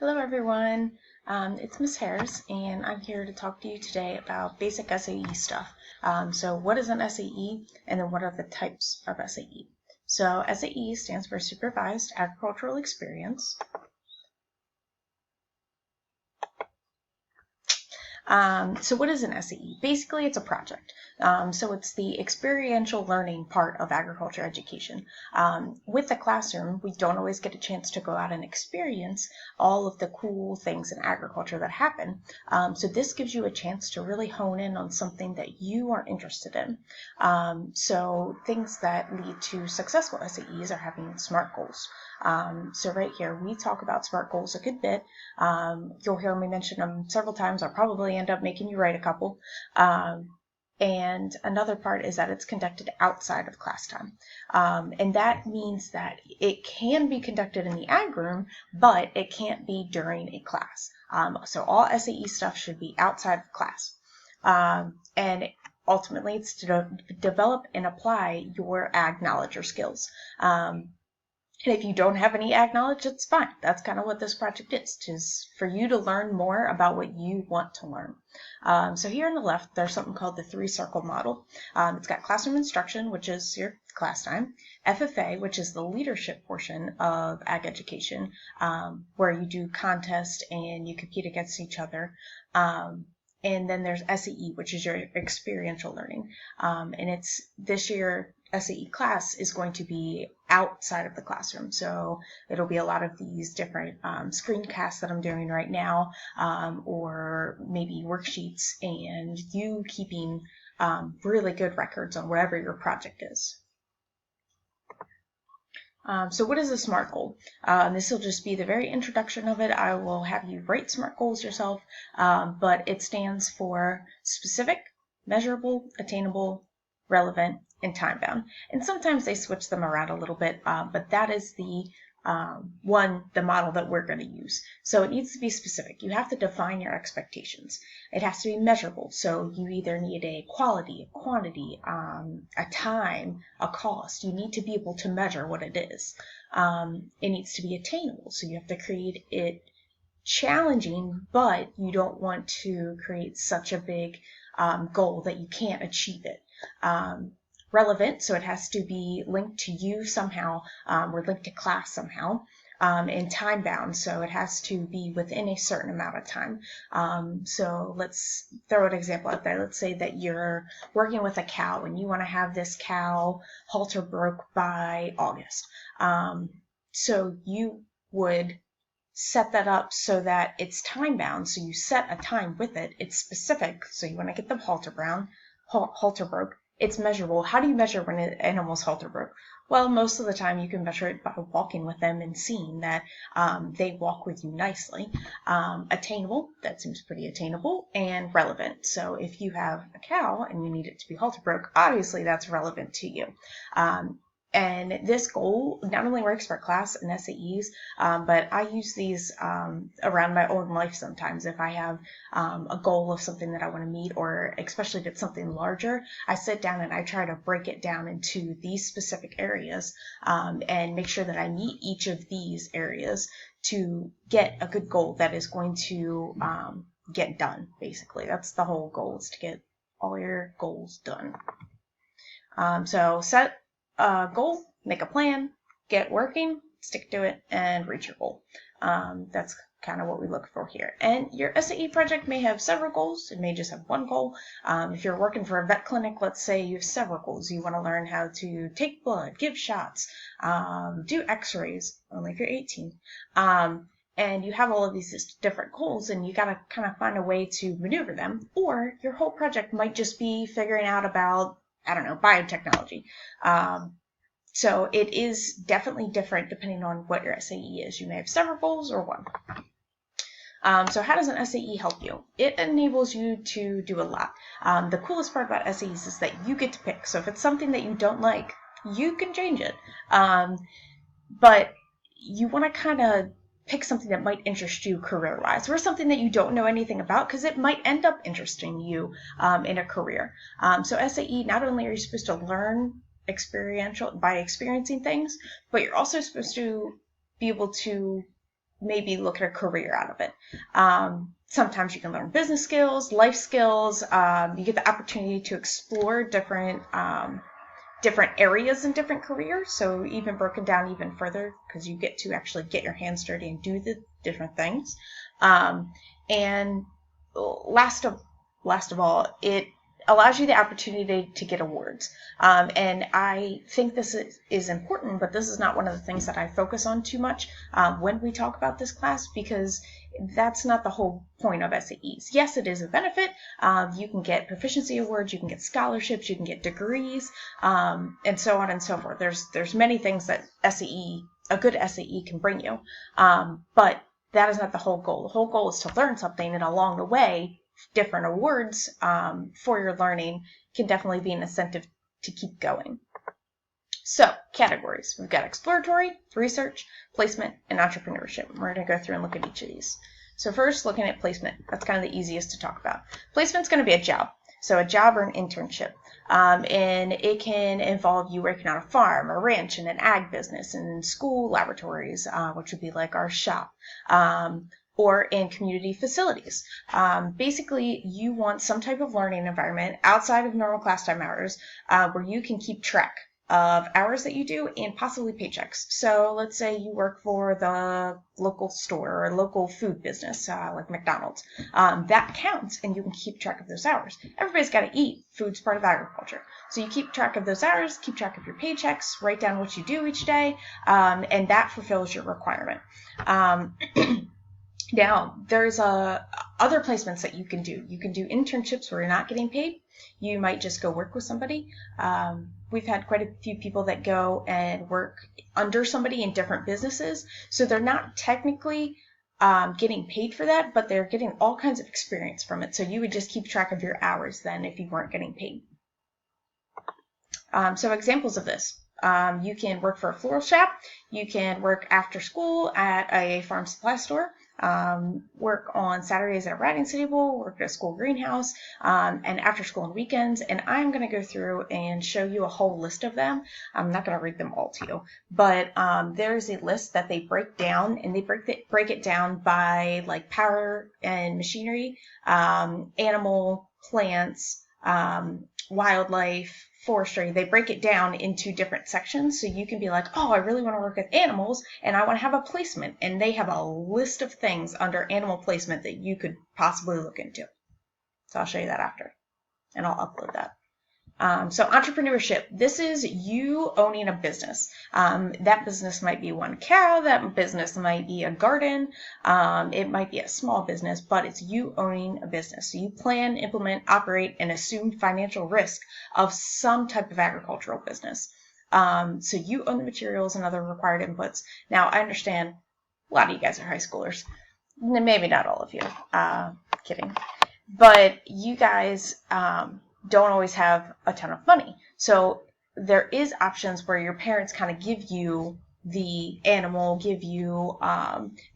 Hello everyone, it's Miss Harris and I'm here to talk to you today about basic SAE stuff. So what is an SAE and then what are the types of SAE? So SAE stands for Supervised Agricultural Experience. So what is an SAE? Basically, it's a project. So it's the experiential learning part of agriculture education. With the classroom, we don't always get a chance to go out and experience all of the cool things in agriculture that happen. So this gives you a chance to really hone in on something that you are interested in. So things that lead to successful SAEs are having SMART goals. So right here, we talk about SMART goals a good bit. You'll hear me mention them several times. I'll probably end up making you write a couple. And another part is that it's conducted outside of class time. And that means that it can be conducted in the ag room, but it can't be during a class. So all SAE stuff should be outside of class. And ultimately, it's to develop and apply your ag knowledge or skills. And if you don't have any ag knowledge, it's fine. That's kind of what this project is, just for you to learn more about what you want to learn. So here on the left, there's something called the 3-circle model. It's got classroom instruction, which is your class time, FFA, which is the leadership portion of ag education, where you do contests and you compete against each other. And then there's SAE, which is your experiential learning. And it's this year, SAE class is going to be outside of the classroom. So it'll be a lot of these different screencasts that I'm doing right now, or maybe worksheets, and you keeping really good records on whatever your project is. So what is a SMART goal? This will just be the very introduction of it. I will have you write SMART goals yourself, but it stands for specific, measurable, attainable, relevant, and time-bound. And sometimes they switch them around a little bit, but that is the model that we're going to use. So it needs to be specific. You have to define your expectations. It has to be measurable. So you either need a quality, a quantity, a time, a cost. You need to be able to measure what it is. It needs to be attainable. So you have to create it challenging, but you don't want to create such a big goal that you can't achieve it. Relevant, so it has to be linked to you somehow, or linked to class somehow, and time bound, so it has to be within a certain amount of time. So let's throw an example out there. Let's say that you're working with a cow and you want to have this cow halter broke by August. So you would set that up so that it's time bound, so you set a time with it. It's specific, so you want to get them halter broke. It's measurable. How do you measure when an animal's halter broke? Well, most of the time you can measure it by walking with them and seeing that they walk with you nicely. Attainable, that seems pretty attainable, and relevant. So if you have a cow and you need it to be halter broke, obviously that's relevant to you. And this goal not only works for class and SAEs, but I use these around my own life sometimes. If I have a goal of something that I want to meet, or especially if it's something larger, I sit down and I try to break it down into these specific areas and make sure that I meet each of these areas to get a good goal that is going to get done, basically. That's the whole goal, is to get all your goals done. So set goal, make a plan, get working, stick to it, and reach your goal. That's kind of what we look for here. And your SAE project may have several goals. It may just have one goal. If you're working for a vet clinic, let's say you have several goals. You want to learn how to take blood, give shots, do x-rays, only if you're 18. And you have all of these different goals, and you got to kind of find a way to maneuver them. Or your whole project might just be figuring out about, I don't know, biotechnology. So it is definitely different depending on what your SAE is. You may have several goals or one. So how does an SAE help you? It enables you to do a lot. The coolest part about SAEs is that you get to pick. So if it's something that you don't like, you can change it. But you want to kind of pick something that might interest you career-wise, or something that you don't know anything about, because it might end up interesting you in a career. So SAE, not only are you supposed to learn by experiencing things, but you're also supposed to be able to maybe look at a career out of it. Sometimes you can learn business skills, life skills. You get the opportunity to explore different areas in different careers. So even broken down even further, because you get to actually get your hands dirty and do the different things. And last of all, it allows you the opportunity to get awards. And I think this is important, but this is not one of the things that I focus on too much when we talk about this class, because that's not the whole point of SAEs. Yes, it is a benefit. You can get proficiency awards, you can get scholarships, you can get degrees, and so on and so forth. There's many things that a good SAE can bring you, but that is not the whole goal. The whole goal is to learn something, and along the way, different awards for your learning can definitely be an incentive to keep going. So, categories. We've got exploratory, research, placement, and entrepreneurship. We're going to go through and look at each of these. So first, looking at placement. That's kind of the easiest to talk about. Placement's going to be a job. So a job or an internship. And it can involve you working on a farm, a ranch, in an ag business, in school laboratories, which would be like our shop. Or in community facilities. Basically, you want some type of learning environment outside of normal class time hours where you can keep track of hours that you do and possibly paychecks. So let's say you work for the local store or local food business like McDonald's. That counts, and you can keep track of those hours. Everybody's got to eat. Food's part of agriculture. So you keep track of those hours, keep track of your paychecks, write down what you do each day, and that fulfills your requirement. Now, there's other placements that you can do. You can do internships where you're not getting paid. You might just go work with somebody. We've had quite a few people that go and work under somebody in different businesses. So they're not technically getting paid for that, but they're getting all kinds of experience from it. So you would just keep track of your hours then if you weren't getting paid. So examples of this. You can work for a floral shop. You can work after school at a farm supply store. Work on Saturdays at a riding stable, work at a school greenhouse, and after school and weekends. And I'm going to go through and show you a whole list of them. I'm not going to read them all to you, but there's a list that they break down, and they break it down by like power and machinery, animal, plants, wildlife, forestry. They break it down into different sections, so you can be like, oh, I really want to work with animals and I want to have a placement, and they have a list of things under animal placement that you could possibly look into. So I'll show you that after, and I'll upload that. So entrepreneurship, this is you owning a business. That business might be one cow, that business might be a garden, it might be a small business, but it's you owning a business. So you plan, implement, operate, and assume financial risk of some type of agricultural business. So you own the materials and other required inputs. Now, I understand a lot of you guys are high schoolers. Maybe not all of you. Kidding. But you guys don't always have a ton of money. So there is options where your parents kind of give you the animal, give you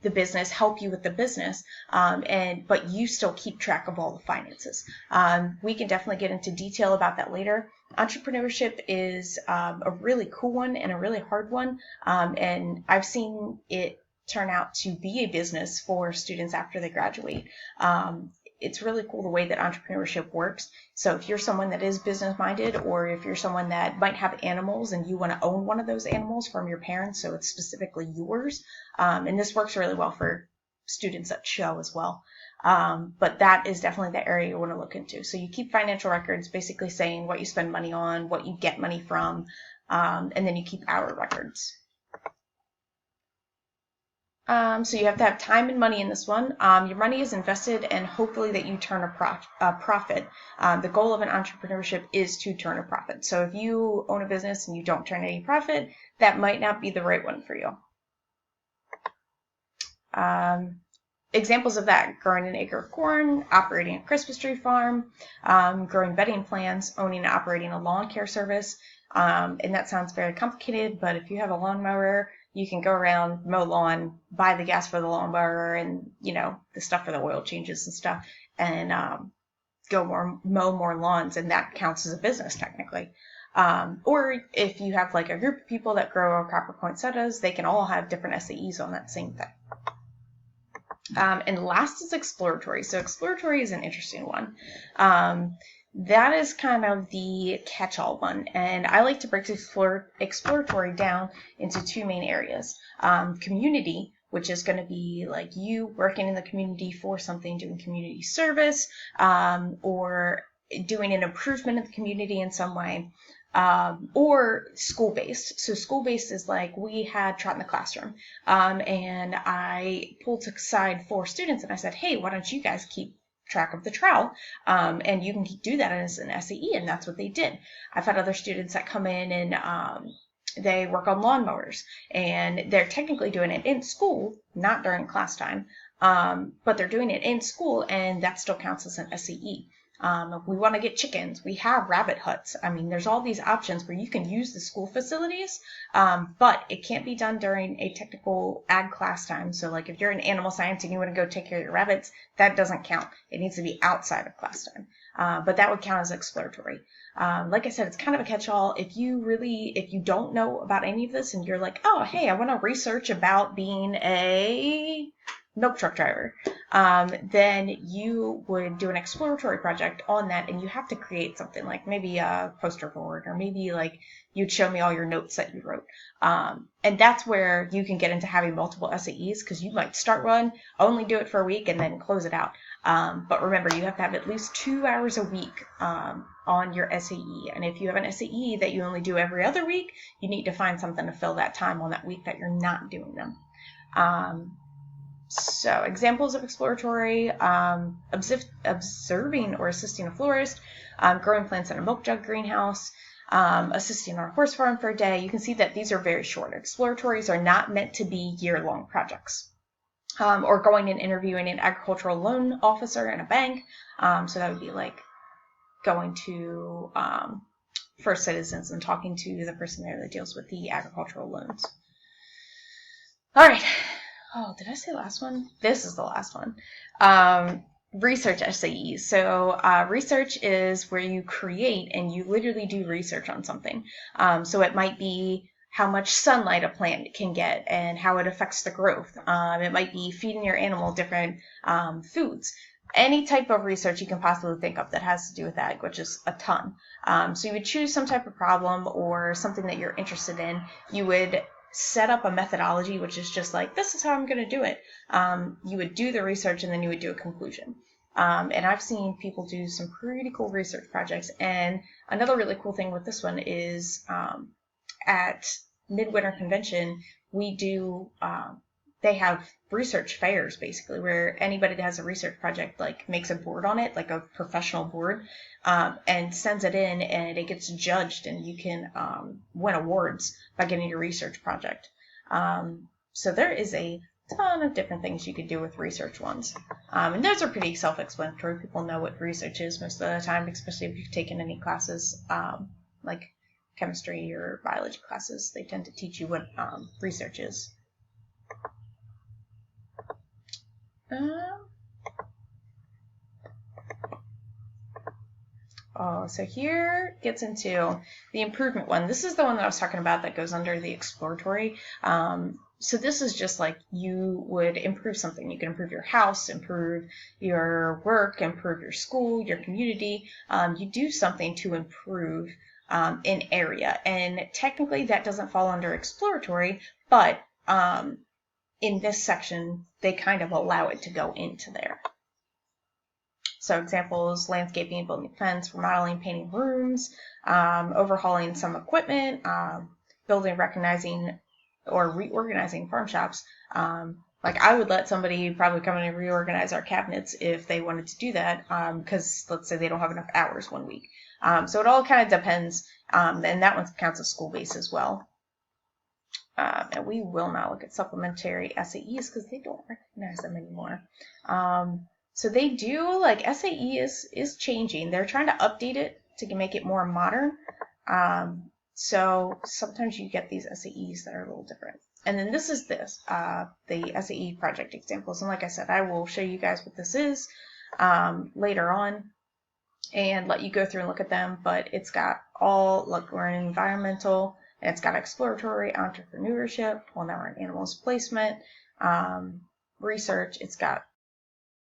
the business, help you with the business, but you still keep track of all the finances. We can definitely get into detail about that later. Entrepreneurship is a really cool one and a really hard one, and I've seen it turn out to be a business for students after they graduate. It's really cool the way that entrepreneurship works. So if you're someone that is business-minded, or if you're someone that might have animals and you want to own one of those animals from your parents, so it's specifically yours, and this works really well for students at show as well. But that is definitely the area you want to look into. So you keep financial records, basically saying what you spend money on, what you get money from, and then you keep hour records. So you have to have time and money in this one. Your money is invested, and hopefully that you turn a profit. The goal of an entrepreneurship is to turn a profit. So if you own a business and you don't turn any profit, that might not be the right one for you. Examples of that: growing an acre of corn, operating a Christmas tree farm, growing bedding plants, owning and operating a lawn care service. And that sounds very complicated, but if you have a lawnmower, you can go around, mow lawn, buy the gas for the lawnmower, and, the stuff for the oil changes and stuff, and mow more lawns, and that counts as a business technically. Or if you have like a group of people that grow crop or poinsettias, they can all have different SAEs on that same thing. And last is exploratory. So exploratory is an interesting one. That is kind of the catch-all one, and I like to break exploratory down into two main areas. Community, which is going to be like you working in the community for something, doing community service, or doing an improvement in the community in some way. Or school-based. So school-based is like we had trot in the classroom, and I pulled aside 4 students and I said, hey, why don't you guys keep track of the trowel, and you can do that as an SAE, and that's what they did. I've had other students that come in and they work on lawnmowers, and they're technically doing it in school, not during class time, but they're doing it in school, and that still counts as an SAE. If we want to get chickens, we have rabbit huts. I mean, there's all these options where you can use the school facilities, but it can't be done during a technical ag class time. So like if you're in animal science and you want to go take care of your rabbits, that doesn't count. It needs to be outside of class time. But that would count as exploratory. Like I said, it's kind of a catch-all. If you don't know about any of this and you're like, oh, hey, I want to research about being a milk truck driver, then you would do an exploratory project on that, and you have to create something like maybe a poster board, or maybe like you'd show me all your notes that you wrote. And that's where you can get into having multiple SAEs, because you might start one, only do it for a week, and then close it out. But remember, you have to have at least 2 hours a week on your SAE. And if you have an SAE that you only do every other week, you need to find something to fill that time on that week that you're not doing them. So examples of exploratory: observing or assisting a florist, growing plants in a milk jug greenhouse, assisting on a horse farm for a day. You can see that these are very short. Exploratories are not meant to be year-long projects. Or going and interviewing an agricultural loan officer in a bank. So that would be like going to First Citizens and talking to the person there that deals with the agricultural loans. All right. Oh, did I say last one? This is the last one. Research SAEs. So research is where you create and you literally do research on something. So it might be how much sunlight a plant can get and how it affects the growth. It might be feeding your animal different foods. Any type of research you can possibly think of that has to do with ag, which is a ton. So you would choose some type of problem or something that you're interested in. You would set up a methodology, which is just like, this is how I'm going to do it. You would do the research and then you would do a conclusion. And I've seen people do some pretty cool research projects. And another really cool thing with this one is at Midwinter Convention, we do, they have research fairs basically, where anybody that has a research project like makes a board on it, like a professional board, and sends it in, and it gets judged, and you can win awards by getting your research project. So there is a ton of different things you could do with research ones. And those are pretty self-explanatory. People know what research is most of the time, especially if you've taken any classes like chemistry or biology classes. They tend to teach you what research is. So here gets into the improvement one. This is the one that I was talking about that goes under the exploratory. So this is just like you would improve something. You can improve your house, improve your work, improve your school, your community. You do something to improve an area. And technically that doesn't fall under exploratory, but in this section, they kind of allow it to go into there. So examples: landscaping, building a fence, remodeling, painting rooms, overhauling some equipment, building, recognizing, or reorganizing farm shops. Like I would let somebody probably come in and reorganize our cabinets if they wanted to do that, because let's say they don't have enough hours one week. So it all kind of depends, and that one counts as school-based as well. And we will not look at supplementary SAEs because they don't recognize them anymore. So they do, like, SAE is changing. They're trying to update it to make it more modern. So sometimes you get these SAEs that are a little different. And then this is the SAE project examples. And like I said, I will show you guys what this is later on and let you go through and look at them. But it's got all, look, we're in environmental, and it's got exploratory, entrepreneurship. Well, now we're in animals placement. research, it's got